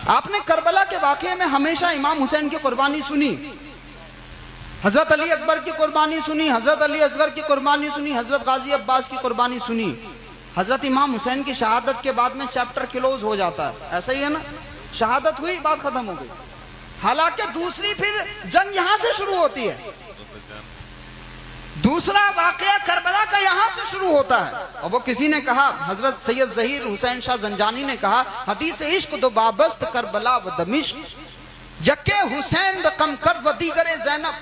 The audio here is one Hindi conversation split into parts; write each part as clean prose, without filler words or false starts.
आपने करबला के वाकये में हमेशा इमाम हुसैन की कुर्बानी सुनी, हजरत अली अकबर की कुर्बानी सुनी, हजरत अली असगर की कुर्बानी सुनी, हजरत गाजी अब्बास की कुर्बानी सुनी। हजरत इमाम हुसैन की शहादत के बाद में चैप्टर क्लोज हो जाता है, ऐसा ही है ना, शहादत हुई, बात खत्म हो गई। हालांकि दूसरी फिर जंग यहां से शुरू होती है, दूसरा वाकया करबला का यहां से शुरू होता है। और वो किसी ने कहा, हजरत सैयद जहीर हुसैन शाह जंजानी ने कहा, हदीस इश्क दो बाबस्त करबला व दमिश्क, यके हुसैन रकम कर व दीगरे ज़ैनब।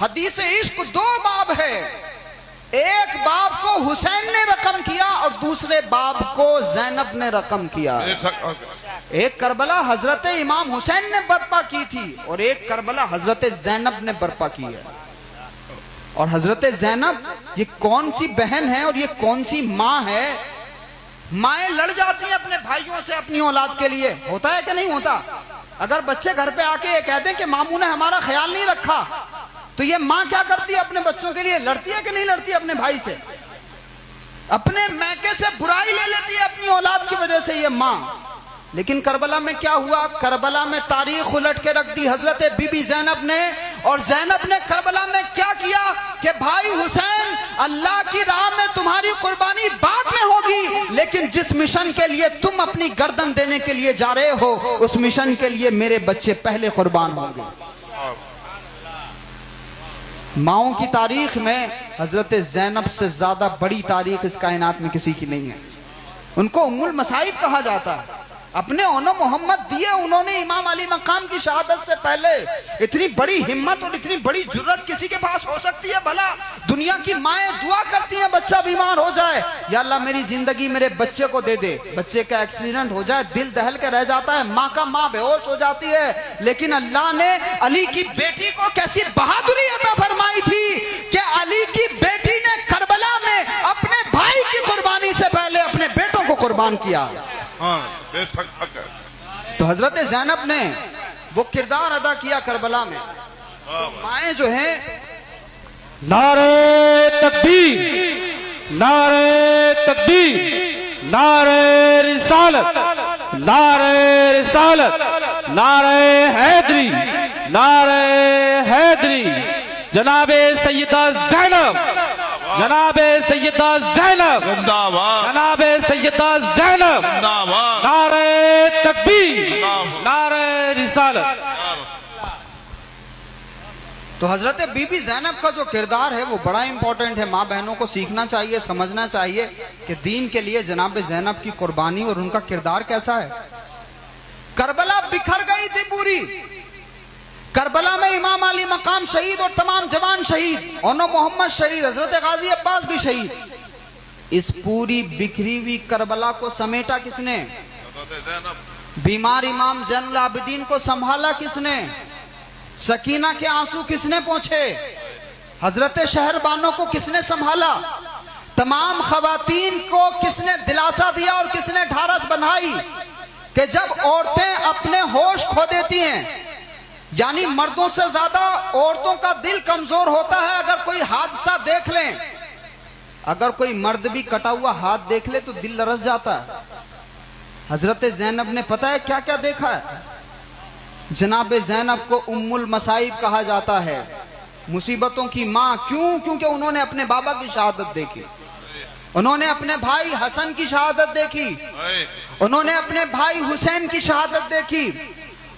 हदीस इश्क दो बाब है, एक बाब को हुसैन ने रकम किया और दूसरे बाब को ज़ैनब ने रकम किया। एक करबला हजरत इमाम हुसैन ने बर्पा की थी और एक करबला हजरत ज़ैनब ने बर्पा की है। और हजरत ज़ैनब ये कौन सी बहन है और ये कौन सी माँ है? माएँ लड़ जाती हैं अपने भाइयों से अपनी औलाद के लिए, होता है कि नहीं होता? अगर बच्चे घर पे आके ये कह दें कि मामू ने हमारा ख्याल नहीं रखा, तो ये माँ क्या करती है अपने बच्चों के लिए? लड़ती है कि नहीं लड़ती अपने भाई से? अपने मैके से बुराई ले लेती है अपनी औलाद की वजह से ये माँ। लेकिन करबला में क्या हुआ? करबला में तारीख उलट के रख दी हजरत बीबी ज़ैनब ने। और ज़ैनब ने करबला में क्या किया कि भाई हुसैन, अल्लाह की राह में तुम्हारी कुर्बानी बाद में होगी, लेकिन जिस मिशन के लिए तुम अपनी गर्दन देने के लिए जा रहे हो, उस मिशन के लिए मेरे बच्चे पहले कुर्बान होंगे। माओं की तारीख में हजरत ज़ैनब से ज्यादा बड़ी तारीख इस कायनात में किसी की नहीं है। उनको उम्मुल मसाइब कहा जाता है। अपने ओनो मोहम्मद दिए उन्होंने इमाम अली मकाम की शहादत से पहले। इतनी बड़ी हिम्मत और इतनी बड़ी जुर्रत किसी के पास हो सकती है भला? दुनिया की माएँ दुआ करती हैं बच्चा बीमार हो जाए, या अल्लाह मेरी जिंदगी मेरे बच्चे को दे दे। बच्चे का एक्सीडेंट हो जाए, दिल दहल के रह जाता है, माँ का माँ बेहोश हो जाती है। लेकिन अल्लाह ने अली की बेटी को कैसी बहादुरी अता फरमाई थी कि अली की बेटी ने करबला में अपने भाई की कुर्बानी से पहले अपने बेटों को कुर्बान किया। तो हजरत ज़ैनब ने वो किरदार अदा किया करबला में। तो माएँ जो हैं, नारे तकबीर, नारे तकबीर, नारे रिसालत, नारे रिसालत, नारे हैदरी, नारे हैदरी। जनाबे सैयदा ज़ैनब, जनाबे सैयदा ज़ैनब, जनाबे सैयदा ज़ैनब, नारे तकबीर, नारे रिसालत। तो हजरत बीबी ज़ैनब का जो किरदार है वो बड़ा इंपॉर्टेंट है। माँ बहनों को सीखना चाहिए, समझना चाहिए कि दीन के लिए जनाब ज़ैनब की कुर्बानी और उनका किरदार कैसा है। करबला बिखर गई थी पूरी। करबला में इमाम अली मकाम शहीद और तमाम जवान शहीद, ओनो मोहम्मद शहीद, हजरत गाजी अब्बास भी शहीद। इस पूरी बिखरी हुई करबला को समेटा किसने? बीमार इमाम ज़ैनुल आबिदीन को संभाला किसने? सकीना के आंसू किसने पोंछे? हजरत शहरबानो को किसने संभाला? तमाम खवातीन को किसने दिलासा दिया और किसने ढारस बंधाई कि जब औरतें अपने होश खो देती हैं, यानी मर्दों से ज्यादा औरतों का दिल कमजोर होता है। अगर कोई हादसा देख लें, अगर कोई मर्द भी कटा हुआ हाथ देख ले तो दिल लरस जाता है। हजरत ज़ैनब ने पता है क्या क्या देखा है? जनाब ज़ैनब को उम्मुल मसाइब कहा जाता है, मुसीबतों की माँ। क्यों? क्योंकि उन्होंने अपने बाबा की शहादत देखी, उन्होंने अपने भाई हसन की शहादत देखी, उन्होंने अपने भाई हुसैन की शहादत देखी,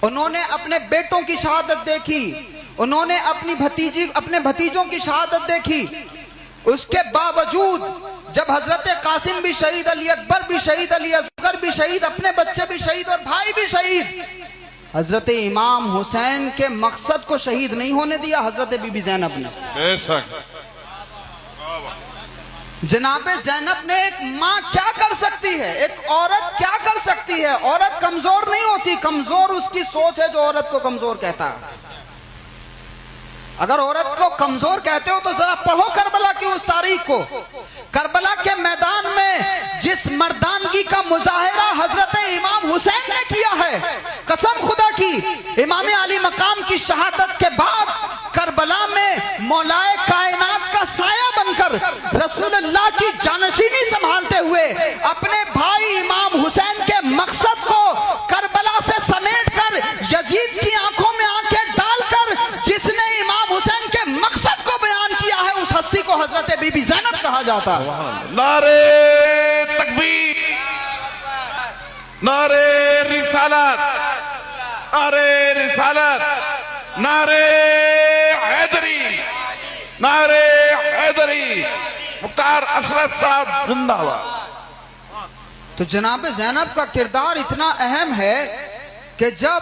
उन्होंने अपने बेटों की शहादत देखी, उन्होंने अपने भतीजों की शहादत देखी। उसके बावजूद जब हजरत कासिम भी शहीद, अली अकबर भी शहीद, अली असगर भी शहीद, अपने बच्चे भी शहीद और भाई भी शहीद, हजरत इमाम हुसैन के मकसद को शहीद नहीं होने दिया हजरत बीबी ज़ैनब ने। जनाब ज़ैनब ने एक माँ क्या कर सकती है, एक औरत क्या कर सकती है? औरत कमजोर नहीं होती, कमजोर उसकी सोच है जो औरत को कमजोर कहता है। अगर औरत को कमजोर कहते हो तो जरा पढ़ो करबला की उस तारीख को। करबला के मैदान में जिस मर्दानगी का मुजाहिरा हजरत इमाम हुसैन ने किया है, कसम खुदा की, इमाम अली मकाम की शहादत के बाद करबला में मौलाए कायनात का साया बनकर रसूलुल्लाह की जानशीनी संभालते हुए अपने भाई इमाम हुसैन के मकसद को करबला से समेट जाता है। नारे तकबीर, नारे रिसालत, नारे रिसालत, नारे हैदरी, नारे हैदरी, मुख्तार अशरफ साहब जिंदाबाद। तो जनाब ज़ैनब का किरदार इतना अहम है कि जब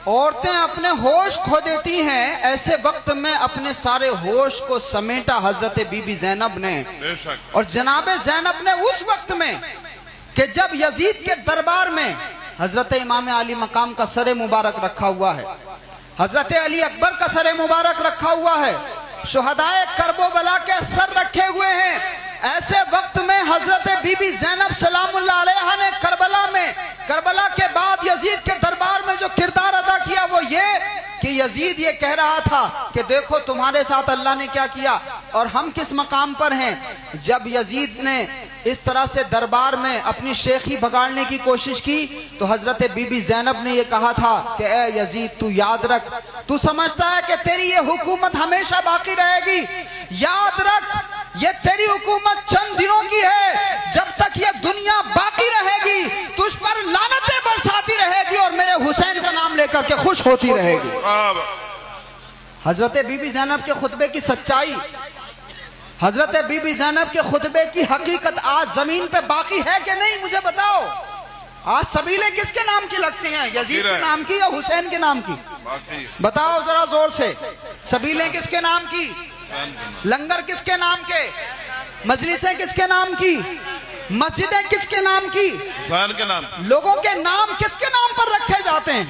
औरतें अपने होश खो देती हैं, ऐसे वक्त में अपने सारे होश को समेटा हजरत बीबी ज़ैनब ने। बेशक। और जनाब ज़ैनब ने उस वक्त में कि जब यजीद के दरबार में हजरत इमाम अली मकाम का सरे मुबारक रखा हुआ है, हजरत अली अकबर का सरे मुबारक रखा हुआ है, शुहदाए करबला के सर रखे हुए हैं, ऐसे वक्त में हजरत बीबी ज़ैनब सलामुल्लाह अलैहा ने करबला के बाद यजीद के दरबार में जो किरदार अदा किया वो ये कि यजीद ये कह रहा था कि देखो तुम्हारे साथ अल्लाह ने क्या किया और हम किस मकाम पर हैं। जब यजीद ने इस तरह से दरबार में अपनी शेखी भगाड़ने की कोशिश की तो हजरत बीबी ज़ैनब ने ये कहा था कि ए यजीद तू याद रख, तू समझता है कि तेरी ये हुकूमत हमेशा बाकी रहेगी, याद रख ये तेरी हुकूमत चंद दिनों की है, जब तक ये दुनिया बाकी रहेगी तुझ पर लानतें बरसाती रहेगी और मेरे हुसैन का नाम लेकर के खुश होती रहेगी। हजरत बीबी ज़ैनब के खुतबे की सच्चाई, हजरत बीबी ज़ैनब के खुतबे की हकीकत आज जमीन पे बाकी है कि नहीं, मुझे बताओ। आज सबीलें किसके नाम की लगती हैं, यजीद के नाम की या हुसैन के नाम की? बताओ जरा जोर से, सबीलें किसके नाम की, लंगर किसके नाम के, मजलिसें किसके नाम की, मस्जिदें किसके नाम की, के नाम, लोगों के नाम किसके नाम पर रखे जाते हैं?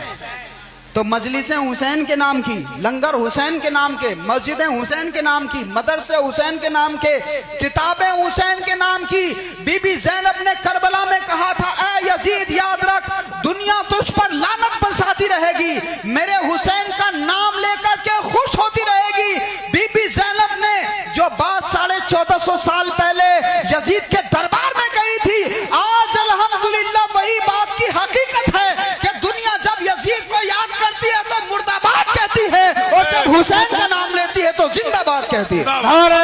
तो मजलिसें हुसैन के नाम की, लंगर हुसैन के नाम के, मस्जिदें हुसैन के नाम की, मदरसे हुसैन के नाम के, किताबें हुसैन के नाम की। बीबी ज़ैनब ने करबला में कहा था ए यजीद याद रख दुनिया तुझ पर लानत बरसाती रहेगी, मेरे हुसैन का नाम लेकर के खुश होती रहेगी। बीबी ज़ैनब ने जो बात 1450 साल पहले यजीद के दरबार में कही थी, आज अल्हम्दुलिल्लाह वही बात की हकीकत है कि दुनिया जब यजीद को याद करती है तो मुर्दाबाद कहती है और जब हुसैन का नाम लेती है तो जिंदाबाद कहती है। नारे